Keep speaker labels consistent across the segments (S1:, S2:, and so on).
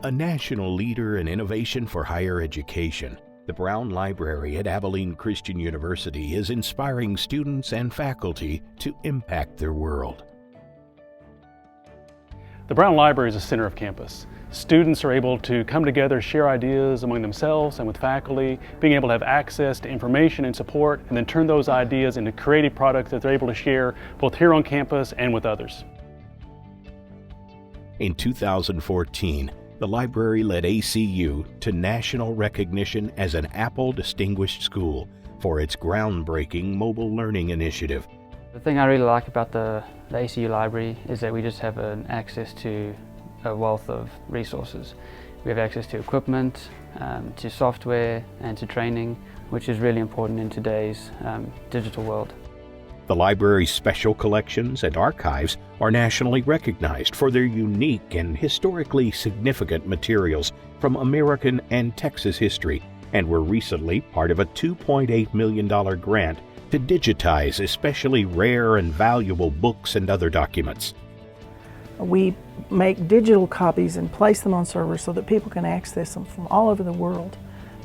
S1: A national leader in innovation for higher education, the Brown Library at Abilene Christian University is inspiring students and faculty to impact their world.
S2: The Brown Library is the center of campus. Students are able to come together, share ideas among themselves and with faculty, being able to have access to information and support, and then turn those ideas into creative products that they're able to share both here on campus and with others.
S1: In 2014, the library led ACU to national recognition as an Apple Distinguished School for its groundbreaking mobile learning initiative.
S3: The thing I really like about the ACU Library is that we just have access to a wealth of resources. We have access to equipment, to software, and to training, which is really important in today's digital world.
S1: The library's special collections and archives are nationally recognized for their unique and historically significant materials from American and Texas history, and were recently part of a $2.8 million grant to digitize especially rare and valuable books and other documents.
S4: We make digital copies and place them on servers so that people can access them from all over the world.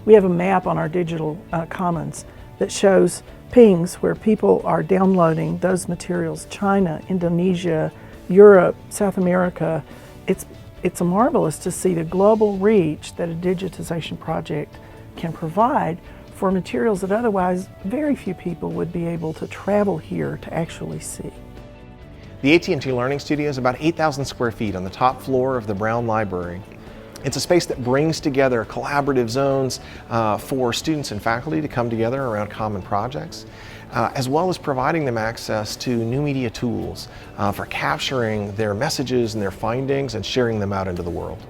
S4: We have a map on our digital commons that shows pings where people are downloading those materials. China, Indonesia, Europe, South America. It's marvelous to see the global reach that a digitization project can provide for materials that otherwise very few people would be able to travel here to actually see.
S5: The AT&T Learning Studio is about 8,000 square feet on the top floor of the Brown Library. It's a space that brings together collaborative zones for students and faculty to come together around common projects, as well as providing them access to new media tools for capturing their messages and their findings and sharing them out into the world.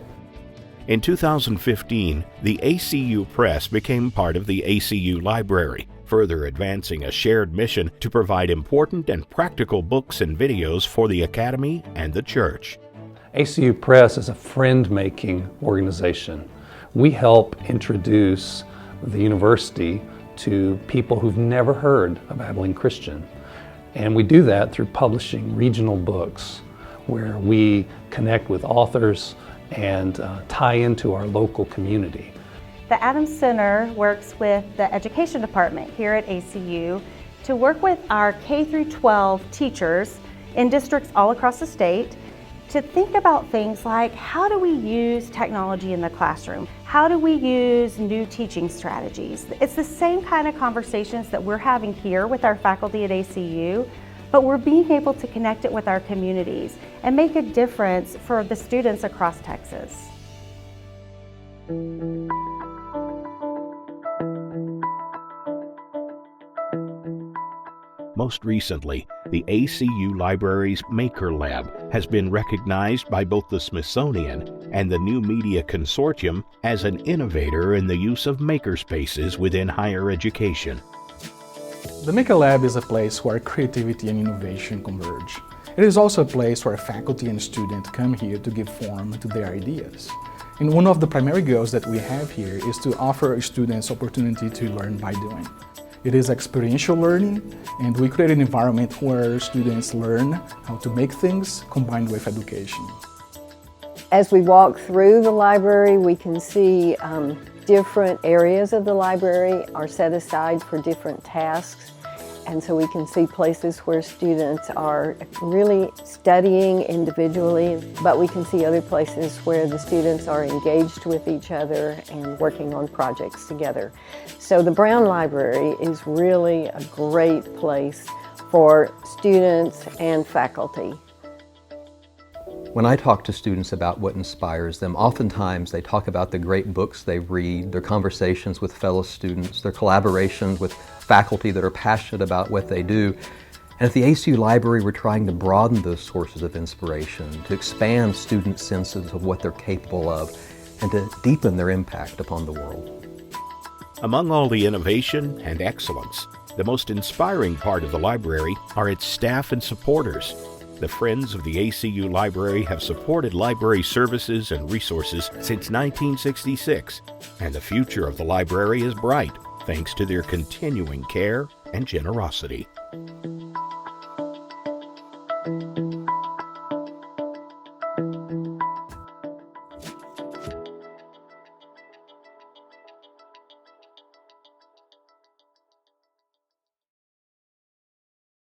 S1: In 2015, the ACU Press became part of the ACU Library, further advancing a shared mission to provide important and practical books and videos for the Academy and the Church.
S6: ACU Press is a friend-making organization. We help introduce the university to people who've never heard of Abilene Christian. And we do that through publishing regional books where we connect with authors and tie into our local community.
S7: The Adams Center works with the Education Department here at ACU to work with our K-12 teachers in districts all across the state to think about things like, how do we use technology in the classroom? How do we use new teaching strategies? It's the same kind of conversations that we're having here with our faculty at ACU, but we're being able to connect it with our communities and make a difference for the students across Texas.
S1: Most recently, the ACU Library's Maker Lab has been recognized by both the Smithsonian and the New Media Consortium as an innovator in the use of makerspaces within higher education.
S8: The Maker Lab is a place where creativity and innovation converge. It is also a place where faculty and students come here to give form to their ideas. And one of the primary goals that we have here is to offer students opportunity to learn by doing. It is experiential learning, and we create an environment where students learn how to make things combined with education.
S9: As we walk through the library, we can see different areas of the library are set aside for different tasks. And so we can see places where students are really studying individually, but we can see other places where the students are engaged with each other and working on projects together. So the Brown Library is really a great place for students and faculty.
S10: When I talk to students about what inspires them, oftentimes they talk about the great books they read, their conversations with fellow students, their collaborations with faculty that are passionate about what they do. And at the ACU Library, we're trying to broaden those sources of inspiration, to expand students' senses of what they're capable of, and to deepen their impact upon the world.
S1: Among all the innovation and excellence, the most inspiring part of the library are its staff and supporters. The Friends of the ACU Library have supported library services and resources since 1966, and the future of the library is bright thanks to their continuing care and generosity.